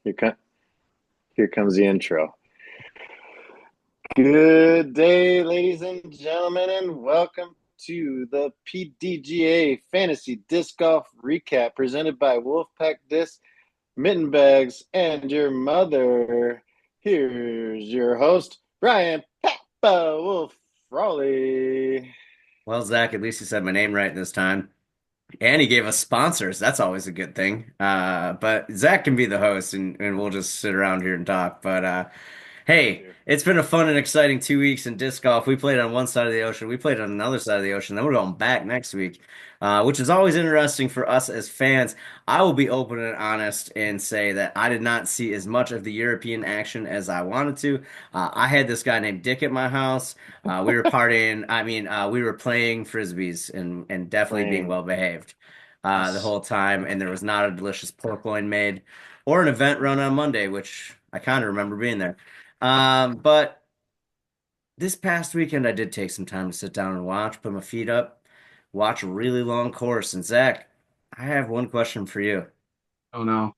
Here, here comes the intro. Good day, ladies and gentlemen, and welcome to the PDGA Fantasy Disc Golf Recap presented by Wolfpack Discs, Mitten Bags, and your mother. Here's your host, Brian Papa Wolf Frawley. Well, Zach, at least he said my name right this time. And he gave us sponsors. That's always a good thing. But Zach can be the host and we'll just sit around here and talk. Hey, Here. it's been a fun and exciting 2 weeks in disc golf. We played on one side of the ocean, we played on another side of the ocean, then we're going back next week, which is always interesting for us as fans. I will be open and honest and say that I did not see as much of the European action as I wanted to. I had this guy named Dick at my house. We were partying. We were playing frisbees and definitely being Playing. well behaved the Yes. whole time. And there was not a delicious pork loin made or an event run on Monday, which I kind of remember being there. But this past weekend, I did take some time to sit down and watch, put my feet up, watch a really long course. And Zach, I have one question for you. Oh no.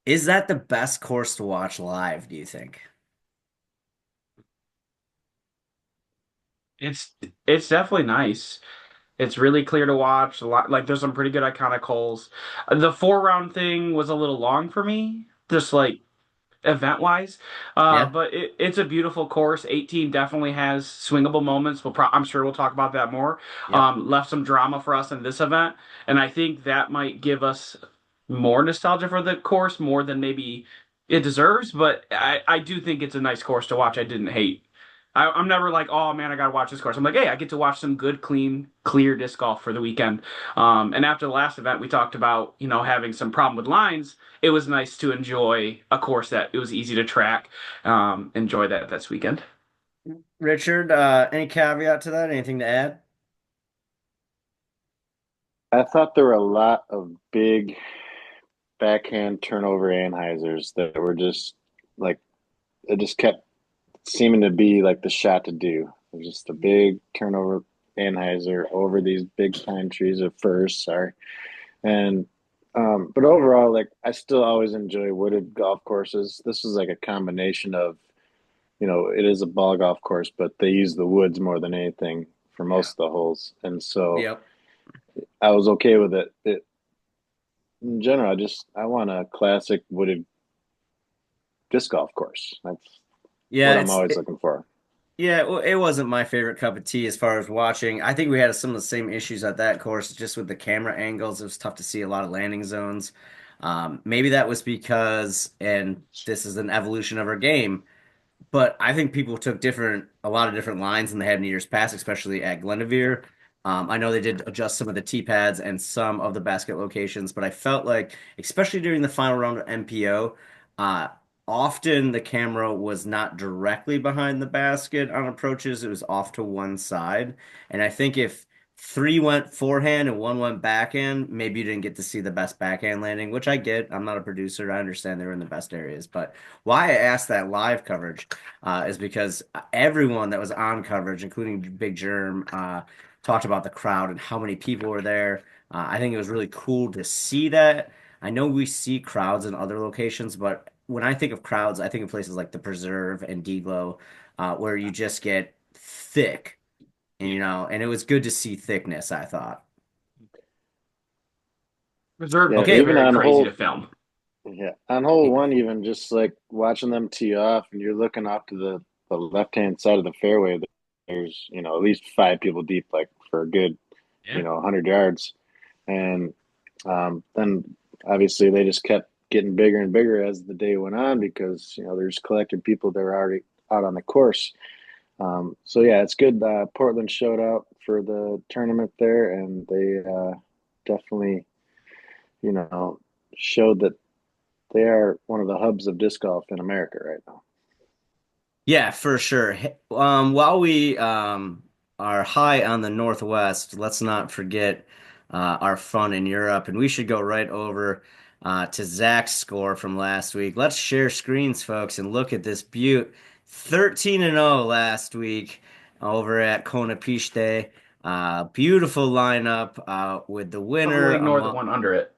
Is that the best course to watch live, do you think? It's it's definitely nice. It's really clear to watch. A lot like there's some pretty good iconic holes. The 4 round thing was a little long for me, just like event wise. Yeah. But it's a beautiful course. 18 definitely has swingable moments. I'm sure we'll talk about that more. Yep. Left some drama for us in this event, and I think that might give us more nostalgia for the course more than maybe it deserves. But I do think it's a nice course to watch. I didn't hate. I'm never like, oh man, I gotta watch this course. I'm like, hey, I get to watch some good, clean, clear disc golf for the weekend. And after the last event, we talked about, having some problem with lines. It was nice to enjoy a course that it was easy to track. Enjoy that this weekend. Richard, any caveat to that? Anything to add? I thought there were a lot of big backhand turnover Anheuser's that were just like it just kept seeming to be like the shot to do. It was just a big turnover Anheuser over these big pine trees at first, sorry. And but overall, like I still always enjoy wooded golf courses. This is like a combination of, it is a ball golf course, but they use the woods more than anything for Yeah. most of the holes. And so Yep. I was okay with it in general. I want a classic wooded disc golf course. That's what Yeah, I'm always looking for. yeah, well, it wasn't my favorite cup of tea as far as watching. I think we had some of the same issues at that course, just with the camera angles. It was tough to see a lot of landing zones. Maybe that was because, and this is an evolution of our game, but I think people took a lot of different lines than they had in years past, especially at Glenavere. I know they did adjust some of the tee pads and some of the basket locations, but I felt like, especially during the final round of MPO, uh, often the camera was not directly behind the basket on approaches. It was off to one side. And I think if three went forehand and one went backhand, maybe you didn't get to see the best backhand landing, which I get. I'm not a producer. I understand they were in the best areas. But why I asked that live coverage is because everyone that was on coverage, including Big Germ, talked about the crowd and how many people were there. I think it was really cool to see that. I know we see crowds in other locations, but when I think of crowds, I think of places like the Preserve and Deglow, where you just get thick, and Yeah. and it was good to see thickness, I thought. Reserve Yeah, gets Okay. even very on crazy to hole film. yeah, on hole one, even just like watching them tee off and you're looking off to the left hand side of the fairway, there's, at least five people deep, like for a good, Yeah. 100 yards. And then obviously they just kept getting bigger and bigger as the day went on because there's collected people that are already out on the course. So yeah, it's good. Portland showed out for the tournament there, and they definitely you know showed that they are one of the hubs of disc golf in America right now. Yeah, for sure. While we are high on the Northwest, let's not forget our fun in Europe, and we should go right over to Zach's score from last week. Let's share screens, folks, and look at this beaut. 13-0 last week over at Konopište. Beautiful lineup with the Totally winner ignore the among. one under it.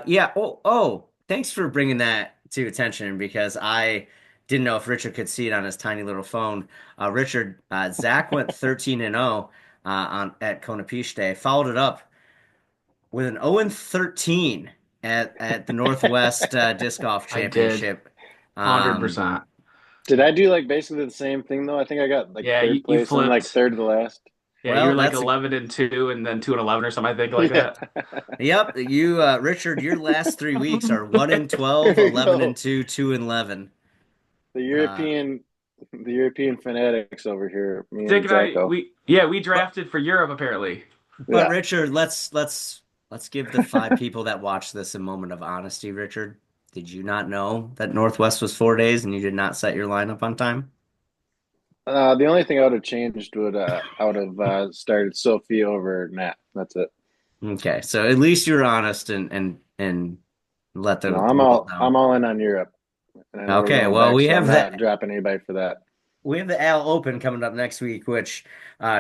Yeah. Oh, oh. thanks for bringing that to attention because I didn't know if Richard could see it on his tiny little phone. Richard, Zach went 13 and 0 on at Konopište, followed it up with an 0 and 13 at the Northwest Disc Golf I did Championship. Um, 100%. Did I do like basically the same thing though? I think I got like Yeah, third you place and like flipped. third to the last. Yeah, you were well, like that's a 11 and 2 and then 2 and 11 or something, I think like Yeah. that. yep. You, Richard, your last 3 weeks are 1 and 12, There you 11 and go. 2, 2 and 11. The Uh, European the European fanatics over here, me Dick and and I, Zacho. we but drafted for Europe apparently. but Yeah. Richard, let's give the 5 people that watch this a moment of honesty, Richard. Did you not know that Northwest was 4 days and you did not set your lineup on time? The only thing I would have changed would I would have started Sophie over Nat. That's it. Okay, so at least you're honest and let No, the world I'm know. all in on Europe. And we're Okay, going well back, so I'm not dropping anybody for that. we have the Al Open coming up next week, which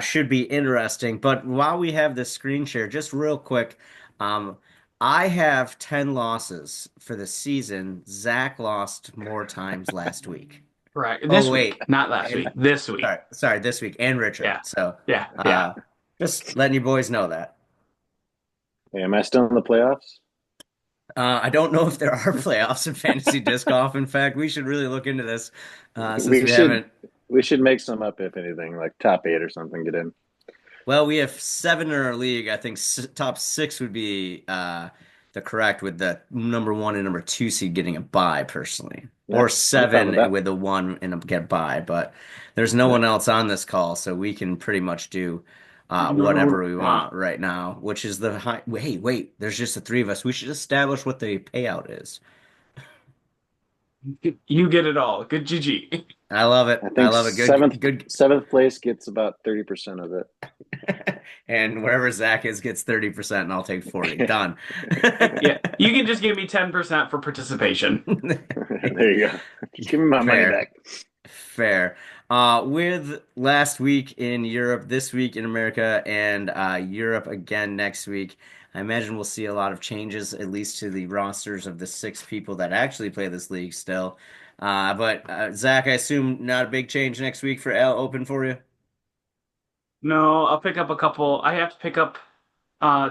should be interesting. But while we have this screen share, just real quick, um, I have 10 losses for the season. Zach lost more times last week. Right. Oh This week, wait, not last and week. This week. sorry, this week and Richard. Yeah. So Yeah. Yeah. uh, just letting you boys know that. Hey, am I still in the playoffs? I don't know if there are playoffs in fantasy disc golf. In fact, we should really look into this since We we should haven't. we should make some up if anything, like top eight or something. Get in. Well, we have 7 in our league. I think top 6 would be the correct with the number 1 and number 2 seed getting a bye personally, Yeah, or I'm fine with 7 that. with a 1 and a get bye. But there's no Yeah. one else on this call, so we can pretty much do whatever No. we want right now, which is the high. Wait, there's just the 3 of us. We should establish what the payout is. You get it all. Good GG. I love it. I I think love it. Good, good. seventh place gets about 30% of it. And wherever Zach is gets 30%, and I'll take 40. Done. Yeah. You can just give me 10% for participation. There you go. Give me my money Fair. back. Fair. With last week in Europe, this week in America, and Europe again next week, I imagine we'll see a lot of changes, at least to the rosters of the 6 people that actually play this league still. But Zach, I assume not a big change next week for L Open for you? No, I'll pick up a couple. I have to pick up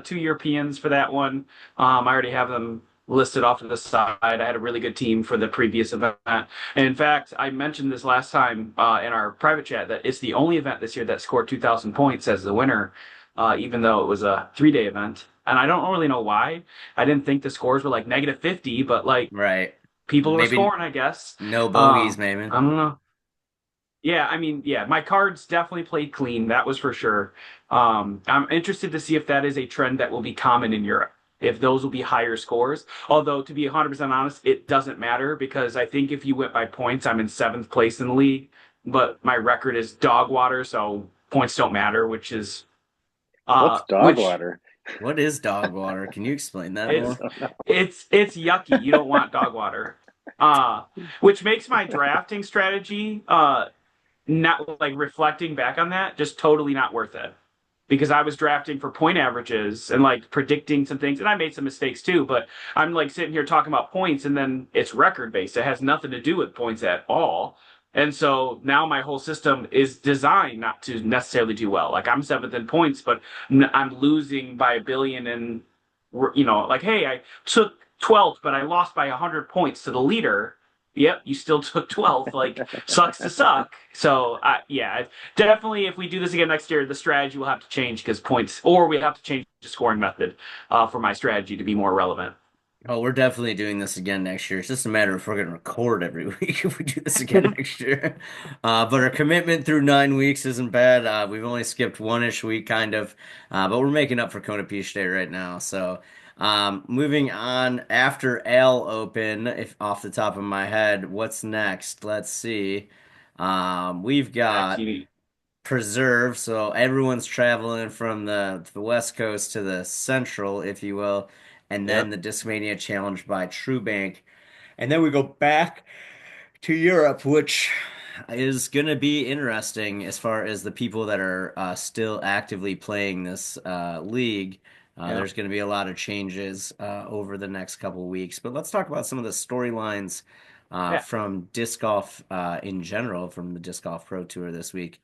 two Europeans for that one. I already have them listed off to the side. I had a really good team for the previous event. And in fact, I mentioned this last time in our private chat that it's the only event this year that scored 2,000 points as the winner, even though it was a 3-day event. And I don't really know why. I didn't think the scores were like negative 50, but like Right. people were Maybe scoring, I guess. no Uh, bogeys, maybe. I don't know. Yeah, I mean, yeah, my cards definitely played clean. That was for sure. I'm interested to see if that is a trend that will be common in Europe, if those will be higher scores. Although, to be 100% honest, it doesn't matter because I think if you went by points, I'm in seventh place in the league, but my record is dog water, so points don't matter, which is, What's dog which water? What is dog water? Can you explain that I it's, more? don't know. it's yucky. You don't want dog water. Uh, which makes my drafting strategy, not like reflecting back on that, just totally not worth it. Because I was drafting for point averages and like predicting some things, and I made some mistakes too. But I'm like sitting here talking about points, and then it's record based. It has nothing to do with points at all. And so now my whole system is designed not to necessarily do well. Like I'm seventh in points, but I'm losing by a billion. And like, hey, I took 12th, but I lost by 100 points to the leader. Yep, you still took 12th. Like, sucks to suck. So, yeah, definitely if we do this again next year, the strategy will have to change because points, or we have to change the scoring method for my strategy to be more relevant. Oh, we're definitely doing this again next year. It's just a matter of if we're going to record every week if we do this again next year. But our commitment through 9 weeks isn't bad. We've only skipped one-ish week, kind of, but we're making up for Konopište right now. So, moving on after L Open, if off the top of my head, what's next? Let's see. We've Zach, got Preserve, so everyone's traveling from the West Coast to the Central, if you will, and then Yep. the Discmania Challenge by TrueBank. And then we go back to Europe, which is going to be interesting as far as the people that are still actively playing this league. Yeah. There's going to be a lot of changes over the next couple of weeks. But let's talk about some of the storylines Yeah. from disc golf in general from the Disc Golf Pro Tour this week.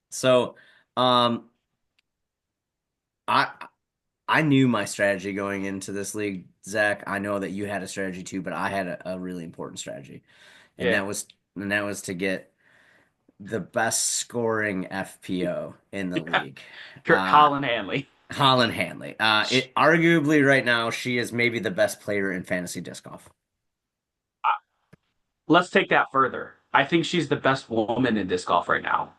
So, um, I I knew my strategy going into this league, Zach. I know that you had a strategy too, but I had a really important strategy, and Yeah. that was to get the best scoring FPO in the league. Uh, Colin Hanley. Holland Hanley. It arguably right now she is maybe the best player in fantasy disc golf. Let's take that further. I think she's the best woman in disc golf right now.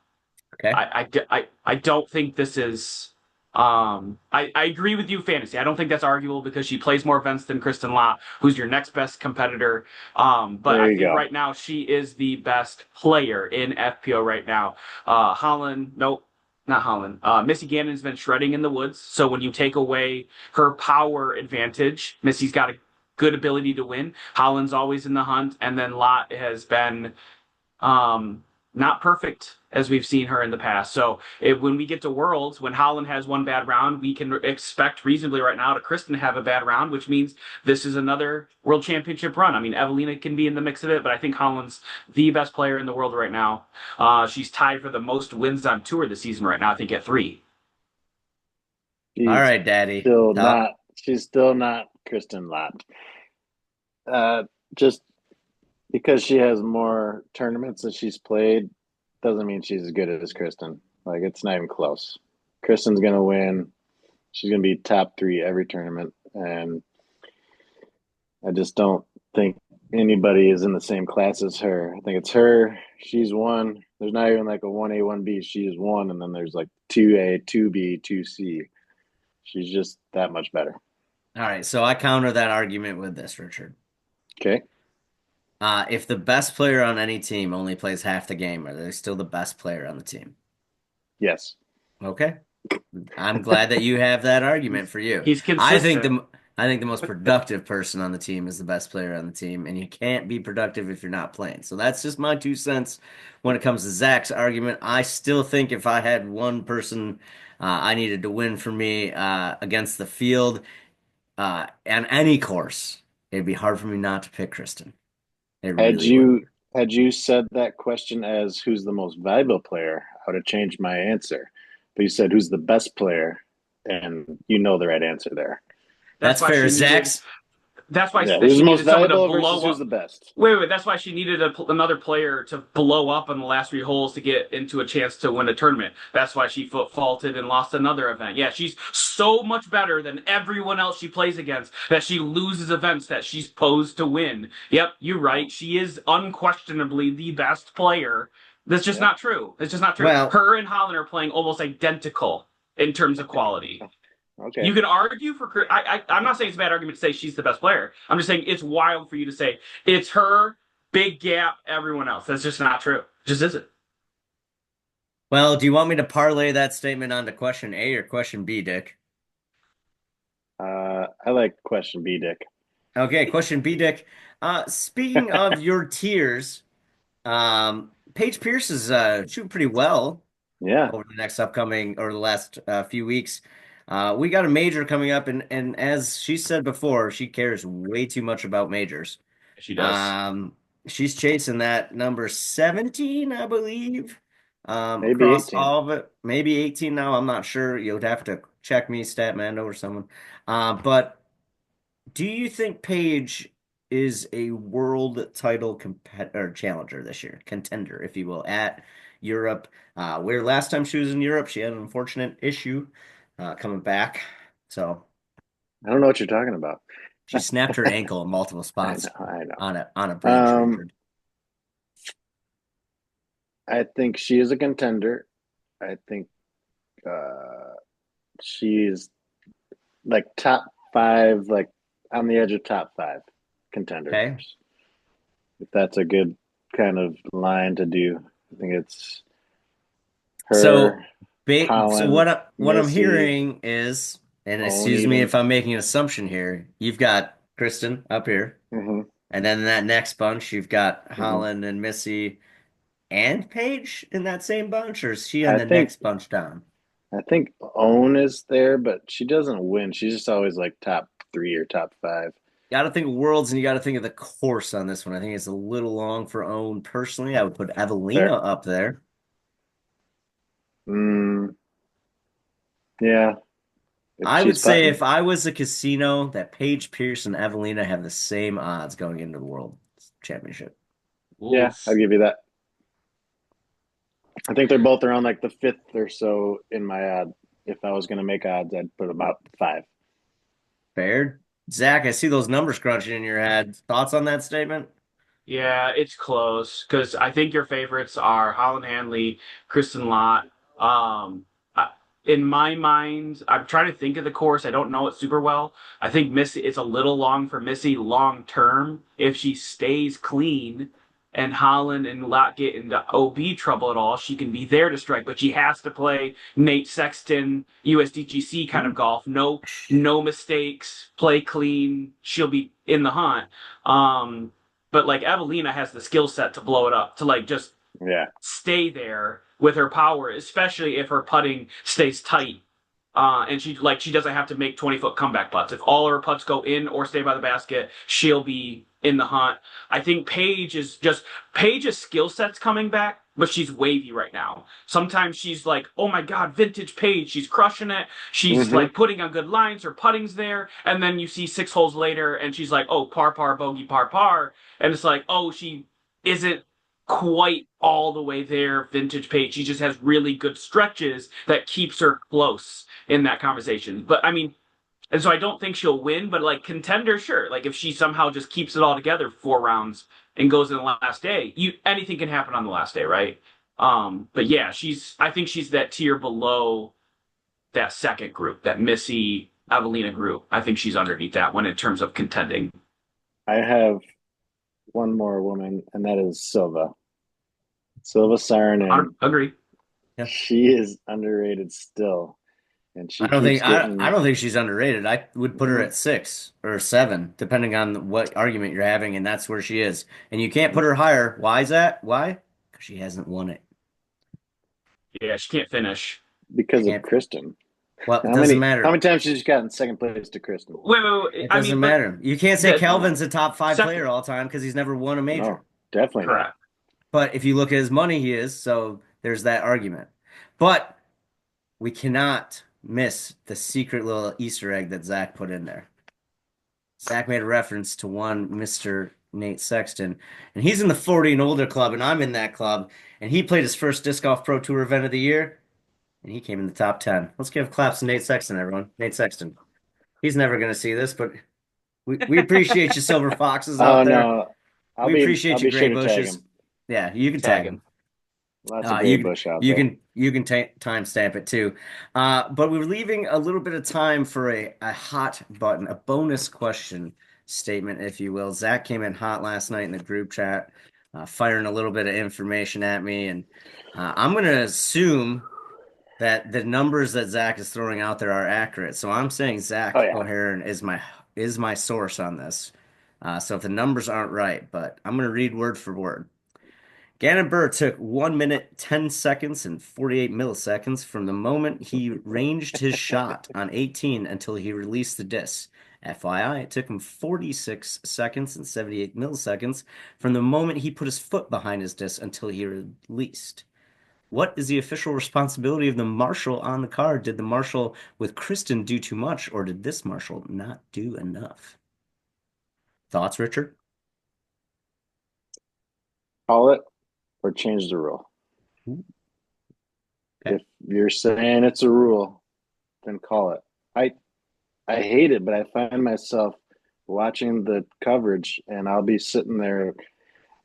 Okay. I don't think this is. I agree with you, fantasy. I don't think that's arguable because she plays more events than Kristen Lott, who's your next best competitor. But There I you think go. right now she is the best player in FPO right now. Holland, nope, not Holland. Missy Gannon's been shredding in the woods. So when you take away her power advantage, Missy's got a good ability to win. Holland's always in the hunt, and then Lott has been um, not perfect as we've seen her in the past. So when we get to Worlds, when Holland has one bad round, we can expect reasonably right now to Kristen have a bad round, which means this is another World Championship run. I mean, Evelina can be in the mix of it, but I think Holland's the best player in the world right now. She's tied for the most wins on tour this season right now. I think at three. All She's right, Daddy. still Top. not. She's still not Kristen Lott. Just because she has more tournaments that she's played doesn't mean she's as good as Kristen. Like it's not even close. Kristen's gonna win. She's gonna be top three every tournament, and I just don't think anybody is in the same class as her. I think it's her. She's one. There's not even like a 1A, 1B. She is one, and then there's like 2A, 2B, 2C. She's just that much better. All right, so I counter that argument with this, Richard. Okay. If the best player on any team only plays half the game, are they still the best player on the team? Yes. Okay. I'm glad that you have that argument for you. He's I think consistent. the most productive person on the team is the best player on the team, and you can't be productive if you're not playing. So that's just my 2 cents when it comes to Zach's argument. I still think if I had one person I needed to win for me against the field on any course, it'd be hard for me not to pick Kristen. It Had really would. you had you said that question as who's the most valuable player, I would have changed my answer. But you said who's the best player, and you know the right answer there. That's That's why fair. she needed. Zach's That's why Yeah, that who's she the most needed someone to valuable versus blow who's up. the best. Wait. That's why she needed another player to blow up on the last three holes to get into a chance to win a tournament. That's why she faulted and lost another event. Yeah, she's so much better than everyone else she plays against that she loses events that she's posed to win. Yep, you're right. She is unquestionably the best player. That's just Yeah. not true. It's just not true. well, Her and Holland are playing almost identical in terms of quality. Okay. You can argue for. I'm not saying it's a bad argument to say she's the best player. I'm just saying it's wild for you to say it's her, big gap, everyone else. That's just not true. It just isn't. well, do you want me to parlay that statement onto question A or question B, Dick? I like question B, Dick. Okay, question B, Dick. Speaking of your tiers, Paige Pierce is shooting pretty well Yeah. over the next upcoming or the last few weeks. We got a major coming up, and as she said before, she cares way too much about majors. She does. Um, she's chasing that number 17, I believe, Maybe across 18. all of it. Maybe 18 now. I'm not sure. You'd have to check me, Statmando, or someone. But do you think Paige is a world title or challenger this year, contender, if you will, at Europe? Where last time she was in Europe, she had an unfortunate issue coming back. So I don't know what you're talking about. she snapped her ankle in multiple I spots know, I know. on a bridge, Um, Richard. I think she is a contender. I think uh, she's like top five, like on the edge of top five contenders. Okay. If that's a good kind of line to do, I think it's So, her, so Colin, what I'm Missy, hearing is, and Owen, excuse me even. if I'm making an assumption here, you've got Kristen up here, Hmm. and then in that next bunch, you've got Hmm. Holland and Missy and Paige in that same bunch, or is she in I the think next bunch down? I think Own is there, but she doesn't win. She's just always like top 3 or top 5. Got to think of worlds, and you got to think of the course on this one. I think it's a little long for Own. Personally, I would put Evelina Fair. up there. Mm, yeah, if I would she's say putting. if I was a casino, that Paige Pierce and Evelina have the same odds going into the World Championship. Yeah, I'll Oof. give you that. I think they're both around like the 5th or so in my odd. If I was going to make odds, I'd put about 5. Fair. Zach, I see those numbers crunching in your head. Thoughts on that statement? Yeah, it's close because I think your favorites are Holland Hanley, Kristen Lott. I, in my mind, I'm trying to think of the course. I don't know it super well. I think Missy, it's a little long for Missy long term. If she stays clean and Holland and Lott get into OB trouble at all, she can be there to strike. But she has to play Nate Sexton, USDGC kind of golf. No mistakes, play clean. She'll be in the hunt. But like Evelina has the skill set to blow it up, to like just Yeah. stay there with her power, especially if her putting stays tight. And she doesn't have to make 20-foot comeback putts. If all her putts go in or stay by the basket, she'll be in the hunt. I think Paige's skill set's coming back, but she's wavy right now. Sometimes she's like, oh my God, vintage Paige. She's crushing it. She's Hmm. like putting on good lines. Her putting's there. And then you see 6 holes later and she's like, oh, par, par, bogey, par, par. And it's like, oh, she isn't quite all the way there, vintage Paige. She just has really good stretches that keeps her close in that conversation. But I mean, and so I don't think she'll win, but like contender, sure. Like if she somehow just keeps it all together 4 rounds and goes in the last day, anything can happen on the last day, right? But yeah, I think she's that tier below that second group, that Missy Evelina group. I think she's underneath that one in terms of contending. I have one more woman, and that is Silva. Silva Saarinen. Agree. Yeah. She is underrated still, and I she don't keeps think I getting. don't think she's underrated. I would put her at 6 or 7, depending on what argument you're having, and that's where she is. And you can't put her higher. Why is that? Why? Because she hasn't won it. Yeah, she can't finish. Because of Can't. Kristen. Well, it How doesn't many how matter. many times she just got in second place to Kristen? Wait. It I doesn't mean, but matter. You can't say the Calvin's a top 5 second, player all time because he's never won a major. No, definitely not. correct. But if you look at his money, he is. So there's that argument. But we cannot miss the secret little Easter egg that Zach put in there. Zach made a reference to one Mr. Nate Sexton, and he's in the 40 and older club, and I'm in that club. And he played his first Disc Golf Pro Tour event of the year, and he came in the top 10. Let's give claps to Nate Sexton, everyone. Nate Sexton. He's never going to see this, but we appreciate you, Silver Foxes out Oh there. no, We I'll appreciate you, be Gray sure to tag Bushes. him. Yeah, you can Tag tag him. him. Lots of You gray can bush out you there. can you can timestamp it too. But we're leaving a little bit of time for a hot button, a bonus question statement, if you will. Zach came in hot last night in the group chat, firing a little bit of information at me, and I'm going to assume that the numbers that Zach is throwing out there are accurate. So I'm saying Oh Zac yeah. O'Heran is my source on this. So if the numbers aren't right, but I'm going to read word for word. Gannon Burr took 1 minute, 10 seconds, and 48 milliseconds from the moment he ranged his shot on 18 until he released the disc. FYI, it took him 46 seconds and 78 milliseconds from the moment he put his foot behind his disc until he released. What is the official responsibility of the marshal on the card? Did the marshal with Kristen do too much, or did this marshal not do enough? Thoughts, Richard? Call it or change the rule. Okay. If you're saying it's a rule, then call it. I hate it, but I find myself watching the coverage, and I'll be sitting there,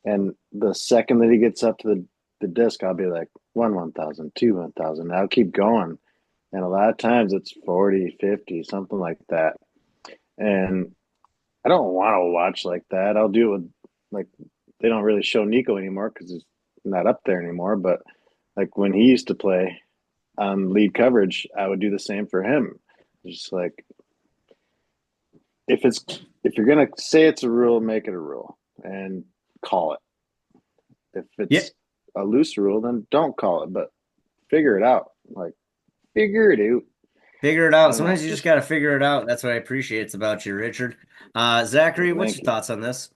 and the second that he gets up to the disc, I'll be like 1,000, 1,000. I'll keep going, and a lot of times it's 40, 50, something like that. And I don't want to watch like that. I'll do it with like they don't really show Nico anymore because he's not up there anymore. But like when he used to play on lead coverage, I would do the same for him. Just like if you're gonna say it's a rule, make it a rule and call it. If Yeah. it's a loose rule, then don't call it, but figure it out. Like Figure it out. Figure it I out. don't know. Sometimes you just Just got to figure it out. That's what I appreciate about you, Richard. Zachary, what's thank your you. thoughts on this?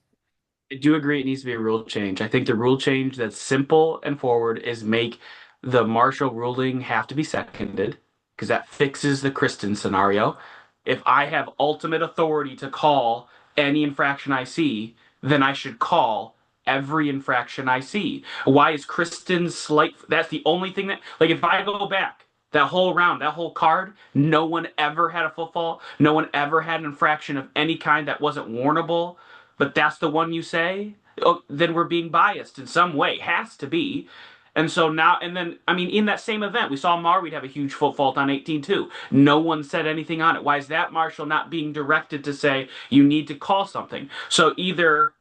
I do agree it needs to be a rule change. I think the rule change that's simple and forward is make the Marshall ruling have to be seconded because that fixes the Kristen scenario. If I have ultimate authority to call any infraction I see, then I should call every infraction I see. Why is Kristen's slight? That's the only thing that, like, if I go back that whole round, that whole card, no one ever had a football. No one ever had an infraction of any kind that wasn't warnable, but that's the one you say, oh, then we're being biased in some way. Has to be. And so now, and then, I mean, in that same event, we saw Marweed have a huge foot fault on 18 too. No one said anything on it. Why is that Marshall not being directed to say, you need to call something? So either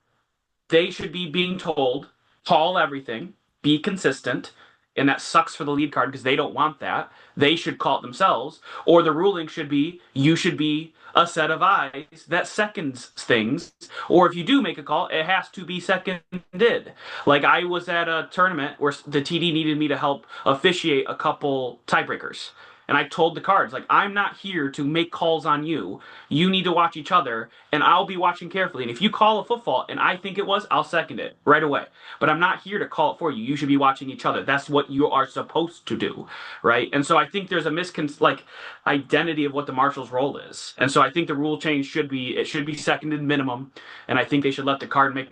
they should be being told, call everything, be consistent, and that sucks for the lead card because they don't want that. They should call it themselves, or the ruling should be you should be a set of eyes that seconds things, or if you do make a call, it has to be seconded. Like I was at a tournament where the TD needed me to help officiate a couple tiebreakers. And I told the cards, like, I'm not here to make calls on you. You need to watch each other, and I'll be watching carefully. And if you call a footfall and I think it was, I'll second it right away. But I'm not here to call it for you. You should be watching each other. That's what you are supposed to do, right? And so I think there's a identity of what the marshal's role is. And so I think the rule change should be it should be seconded minimum, and I think they should let the card make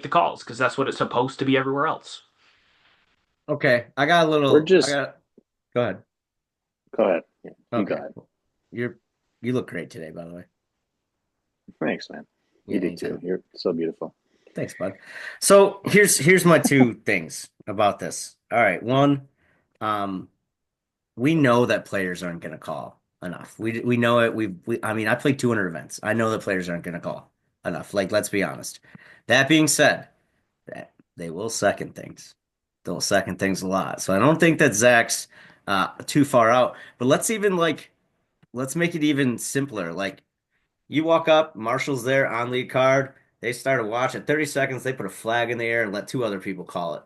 the calls because that's what it's supposed to be everywhere else. Okay, We're just go ahead. go ahead. Yeah, you go Okay. ahead. You're you look great today, by the way. Thanks, man. Yeah, You do too. anytime. You're so beautiful. Thanks, bud. So here's my two things about this. All right, one, um, we know that players aren't going to call enough. We know it. I mean, I played 200 events. I know that players aren't going to call enough. Like, let's be honest. That being said, that they will second things. They'll second things a lot. So I don't think that Zach's too far out. But let's make it even simpler. Like you walk up, Marshall's there on lead card. They start a watch at 30 seconds. They put a flag in the air and let two other people call it.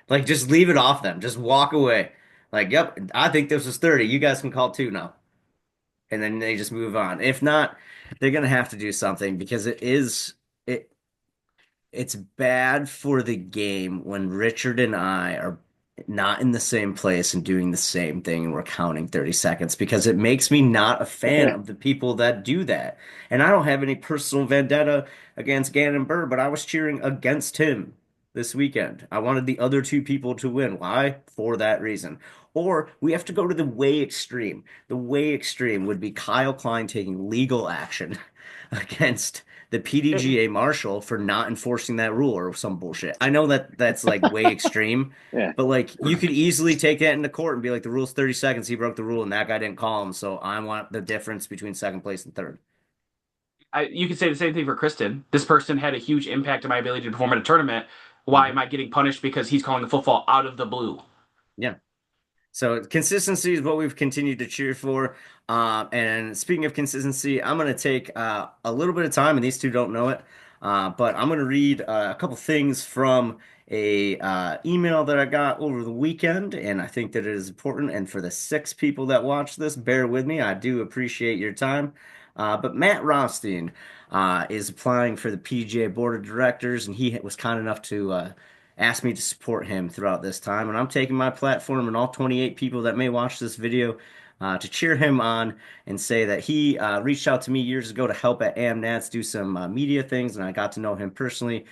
Like, just leave it off them. Just walk away. Like, yep, I think this was 30. You guys can call two now. And then they just move on. If not, they're gonna have to do something because it it's bad for the game when Richard and I are not in the same place and doing the same thing and we're counting 30 seconds because it makes me not a fan of the people that do that. And I don't have any personal vendetta against Gannon Burr, but I was cheering against him this weekend. I wanted the other two people to win. Why? For that reason. Or we have to go to the way extreme. The way extreme would be Kyle Klein taking legal action against the PDGA marshal for not enforcing that rule or some bullshit. I know that that's like way extreme, Yeah. but like you could easily take that into court and be like, the rule's 30 seconds. He broke the rule and that guy didn't call him. So I want the difference between second place and third. You could say the same thing for Kristen. This person had a huge impact on my ability to perform at a tournament. Why Mhm. am I getting punished because he's calling a football out of the blue? Yeah. So consistency is what we've continued to cheer for. And speaking of consistency, I'm going to take a little bit of time, and these two don't know it, but I'm going to read a couple things from a email that I got over the weekend, and I think that it is important. And for the six people that watch this, bear with me. I do appreciate your time. But Matt Rothstein is applying for the PGA Board of Directors, and he was kind enough to asked me to support him throughout this time. And I'm taking my platform and all 28 people that may watch this video to cheer him on and say that he reached out to me years ago to help at AmNats do some media things, and I got to know him personally.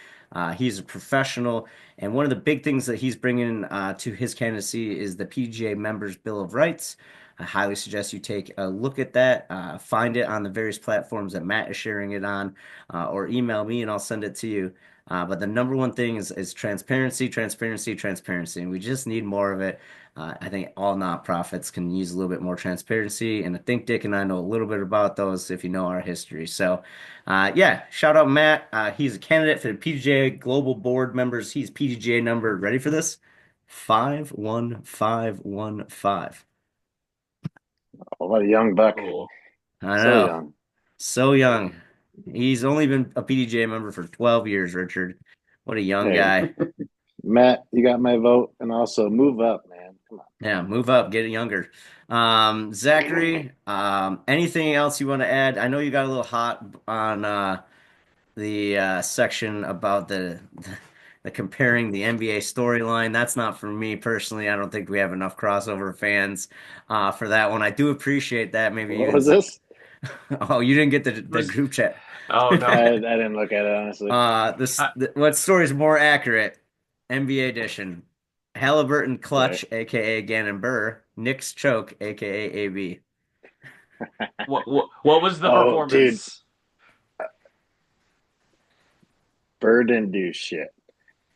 He's a professional, and one of the big things that he's bringing to his candidacy is the PGA Members Bill of Rights. I highly suggest you take a look at that. Find it on the various platforms that Matt is sharing it on, or email me and I'll send it to you. But the number one thing is transparency, transparency, transparency, and we just need more of it. I think all nonprofits can use a little bit more transparency, and I think Dick and I know a little bit about those if you know our history. So, yeah, shout out Matt. He's a candidate for the PGA Global Board members. He's PGA number, ready for this? 51515. Oh, what a young buck. Oh, I So know. young. So young. He's only been a PDGA member for 12 years, Richard. What a young Hey, guy. Matt, you got my vote, and also move up, man. Yeah, move up, get it younger. Zachary, anything else you want to add? I know you got a little hot on the section about the comparing the NBA storyline. That's not for me personally. I don't think we have enough crossover fans for that one. I do appreciate that. Maybe you What can. was this? Oh, you didn't get the Was group chat. oh no. I didn't look at it honestly. What story is more accurate? NBA edition. Halliburton Right. clutch, aka Gannon Burr. Knicks choke, aka AB. What was the Oh, dude, performance? Bird didn't do shit.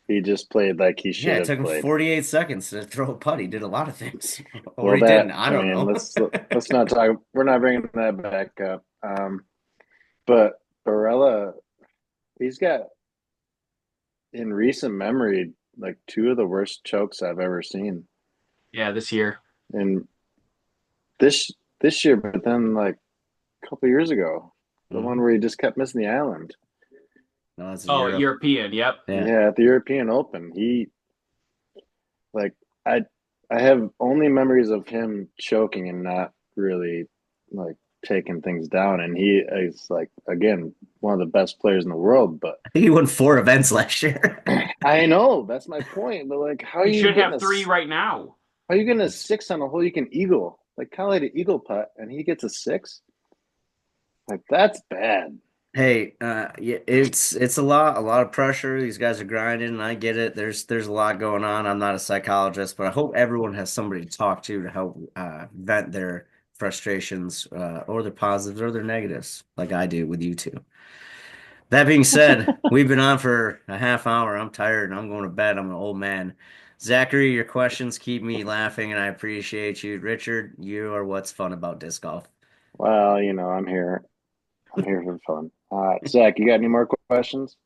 He just played like he Yeah, should it have took him played. 48 seconds to throw a putt. He did a lot of things, or Well, he didn't. that I I don't mean, know. let's not talk. We're not bringing that back up. But Barella, he's got in recent memory like two of the worst chokes I've ever seen. Yeah, this year. And this year, but then like a couple years ago, the one Mhm. where he just kept missing the island. No, it's in Oh, Europe. European. Yep. Yeah. Yeah, at the European Open, he like I I have only memories of him choking and not really like taking things down. And he is like again one of the best players in the world. But I think he won 4 events last year. I know that's my point. But like, He should have three right now. how are you getting a six on a hole you can eagle? Like Kyle had an eagle putt and he gets a six. Like that's bad. Hey, yeah, it's a lot of pressure. These guys are grinding, and I get it. There's a lot going on. I'm not a psychologist, but I hope everyone has somebody to talk to help vent their frustrations, or their positives or their negatives, like I do with you two. That being said, we've been on for a half hour. I'm tired and I'm going to bed. I'm an old man. Zachary, your questions keep me laughing, and I appreciate you. Richard, you are what's fun about disc golf. Well, I'm here. I'm here for fun. Zach, you got any more questions?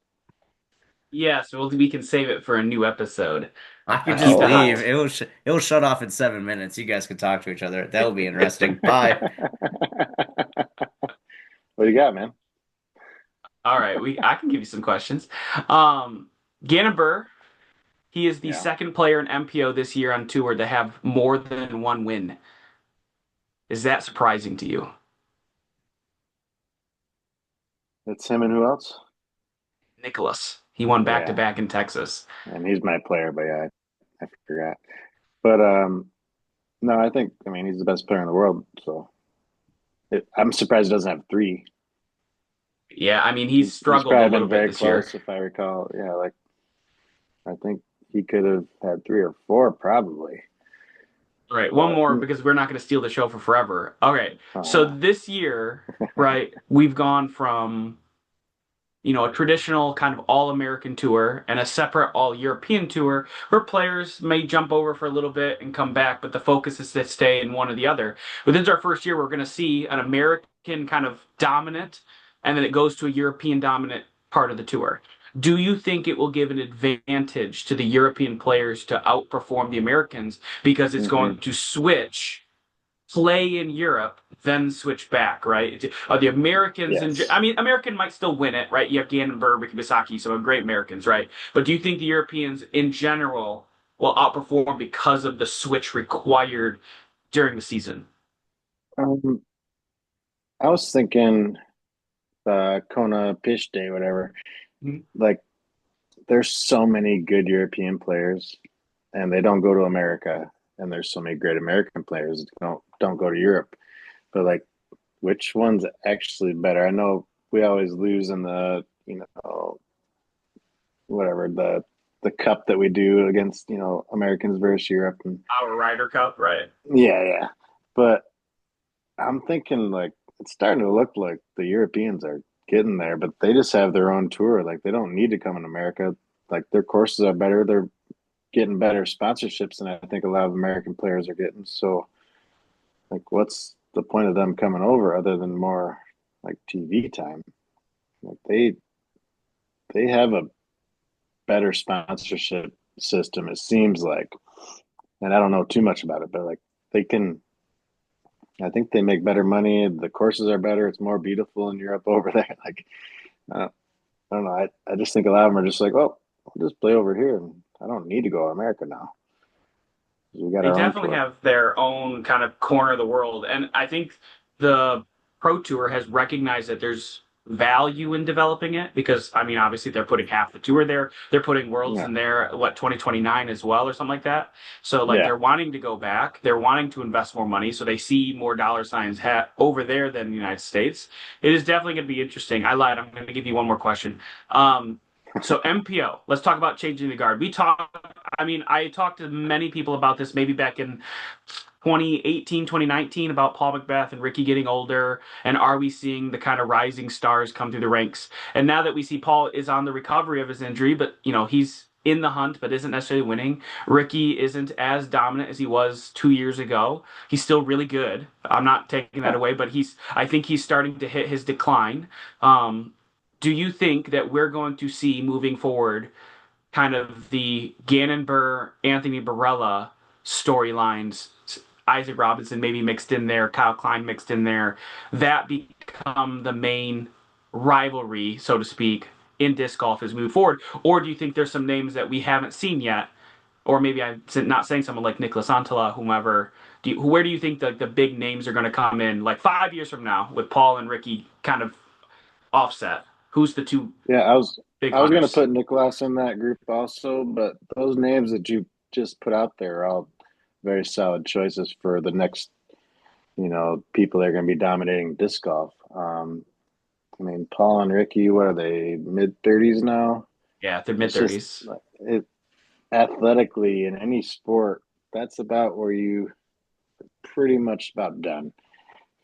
Yes, well, we can save it for a new episode. I could But just keep the Oh. leave. hot. It will shut off in 7 minutes. You guys can talk to each other. That will be interesting. Bye. What do you got, man? All right, we I can give you some questions. Gannon Burr, he is the Yeah, second player in MPO this year on tour to have more than one win. Is that surprising to you? it's him and who else? Nicholas. He won back to Yeah, back in Texas. and he's my player, but yeah, I forgot. But no, I mean he's the best player in the world. So I'm surprised he doesn't have three. Yeah, I mean he's He's struggled a probably little been bit very this year. close, if I recall. Yeah, like I think he could have had three or four probably. All right, one But more because we're not going to steal the show for forever. All right, so uh, this year, right, we've gone from a traditional kind of all-American tour and a separate all-European tour where players may jump over for a little bit and come back, but the focus is to stay in one or the other. But this is our first year we're going to see an American kind of dominant, and then it goes to a European dominant part of the tour. Do you think it will give an advantage to the European players to outperform the Americans because it's going mhm. to switch play in Europe, then switch back, right? Are the Americans I Yes. mean, American might still win it, right? You have Gannon Burr, Ricky Bisaki, so great Americans, right? But do you think the Europeans in general will outperform because of the switch required during the season? Um, I was thinking Konopiště, whatever. Mhm. Like, there's so many good European players, and they don't go to America. And there's so many great American players that don't go to Europe. But like, which one's actually better? I know we always lose in the whatever the cup that we do against Americans versus Europe, and Our Ryder Cup, right? yeah. But I'm thinking like it's starting to look like the Europeans are getting there, but they just have their own tour. Like they don't need to come in America. Like their courses are better. They're getting better sponsorships than I think a lot of American players are getting. So like what's the point of them coming over other than more like TV time? Like they have a better sponsorship system, it seems like. And I don't know too much about it, but like they can I think they make better money. The courses are better. It's more beautiful in Europe over there. Like, uh, I don't know. I just think a lot of them are just like, oh, I'll just play over here. And I don't need to go to America now. We got They our own definitely tour. have their own kind of corner of the world. And I think the Pro Tour has recognized that there's value in developing it because, I mean, obviously they're putting half the tour there. They're putting Worlds Yeah, in there, what, 2029 as well or something like that. So, like, yeah, they're wanting to go back. They're wanting to invest more money. So they see more dollar signs over there than the United States. It is definitely going to be interesting. I lied. I'm going to give you one more question. So MPO, let's talk about changing the guard. I mean, I talked to many people about this maybe back in 2018, 2019 about Paul Macbeth and Ricky getting older, and are we seeing the kind of rising stars come through the ranks? And now that we see Paul is on the recovery of his injury, but he's in the hunt, but isn't necessarily winning. Ricky isn't as dominant as he was 2 years ago. He's still really good. I'm not taking that yeah. away, but I think he's starting to hit his decline. Do you think that we're going to see moving forward kind of the Gannon Burr, Anthony Barella storylines, Isaac Robinson maybe mixed in there, Kyle Klein mixed in there, that become the main rivalry, so to speak, in disc golf as we move forward? Or do you think there's some names that we haven't seen yet? Or maybe I'm not saying someone like Nicholas Antala, whomever. Where do you think the big names are going to come in, like 5 years from now, with Paul and Ricky kind of offset? Who's the two Yeah, big I was gonna hunters? put Nicholas in that group also, but those names that you just put out there are all very solid choices for the next, people that are gonna be dominating disc golf. I mean, Paul and Ricky, what are they, mid-30s now? Yeah, they're mid It's just 30s. it athletically in any sport, that's about where you pretty much about done.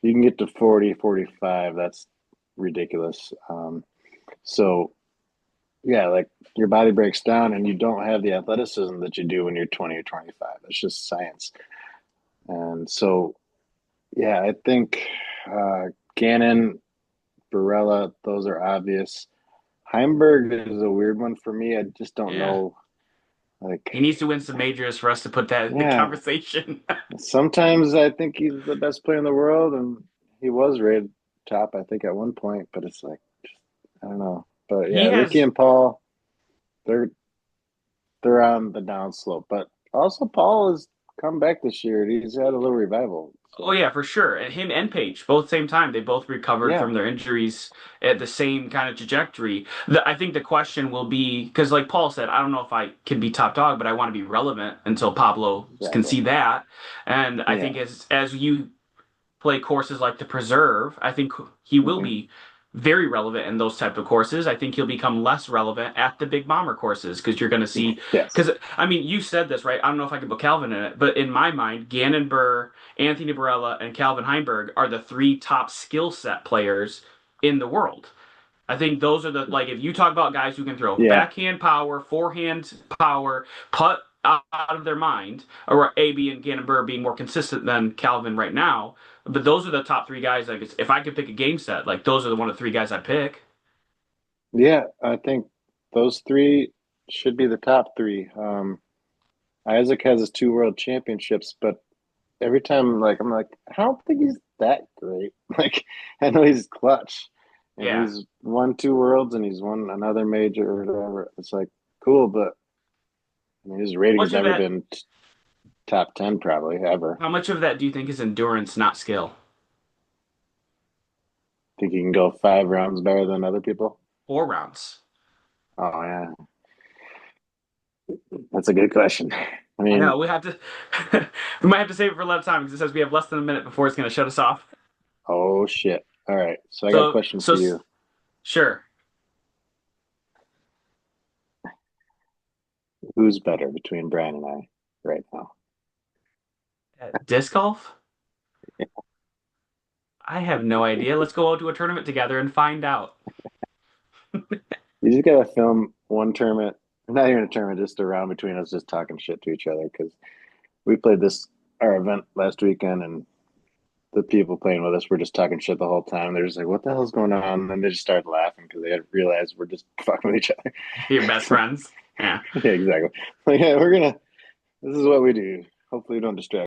You can get to 40, 45. That's ridiculous. So yeah, like your body breaks down and you don't have the athleticism that you do when you're 20 or 25. It's just science. And so, yeah, I think uh, Gannon, Barella, those are obvious. Heimberg is a weird one for me. I just don't Yeah. know. Like, He needs to win some majors for us to put that in the yeah, conversation. sometimes I think he's the best player in the world, and he was rated top, I think, at one point. But it's like, I don't know. But yeah, He Ricky has, and Paul, they're they're on the downslope. But also, Paul has come back this year. He's had a little revival. oh So yeah, for sure. And him and Page, both same time. They both recovered yeah, from their injuries at the same kind of trajectory. I think the question will be, because like Paul said, I don't know if I can be top dog, but I want to be relevant until Pablo can exactly. see that. And I think Yeah. as you play courses like the Preserve, I think he will Hmm. be very relevant in those type of courses. I think he'll become less relevant at the big bomber courses because you're going to see. Yes. Because I mean, you said this right. I don't know if I could put Calvin in it, but in my mind, Gannon Burr, Anthony Barella, and Calvin Heimberg are the three top skill set players in the world. I think those are the like if you talk about guys who can throw Yeah. backhand power, forehand power, putt out of their mind, or AB and Gannon Burr being more consistent than Calvin right now. But those are the top three guys. Like if I could pick a game set, like those are the one of the three guys I'd pick. Yeah. I think those three should be the top three. Isaac has his two world championships, but every time, like, I'm like, I don't think he's that great. Like, I know he's clutch, and Yeah. he's won two worlds, and he's won another major or whatever. It's like cool, but I mean, his How rating's much of never that? been top 10, probably ever. How much of that do you think is endurance, not skill? Think he can go 5 rounds better than other people? 4 rounds. Oh yeah, that's a good question. I I mean, know we have to. We might have to save it for another time because it says we have less than a minute before it's going to shut us off. oh shit. All right, so I got a So, question so for you. sure. Who's better between Brian and I right now? Disc golf? I have no idea. Let's go out to a tournament together and find out. You just gotta film one tournament, not even a tournament, just a round between us, just talking shit to each other. Because we played this our event last weekend, and the people playing with us were just talking shit the whole time. They're just like, "What the hell's going on?" And then they just started laughing because they had realized we're just fucking with each other. Your best friends. Yeah. Yeah, exactly. Like, yeah, we're gonna. This is what we do. Hopefully, we don't distract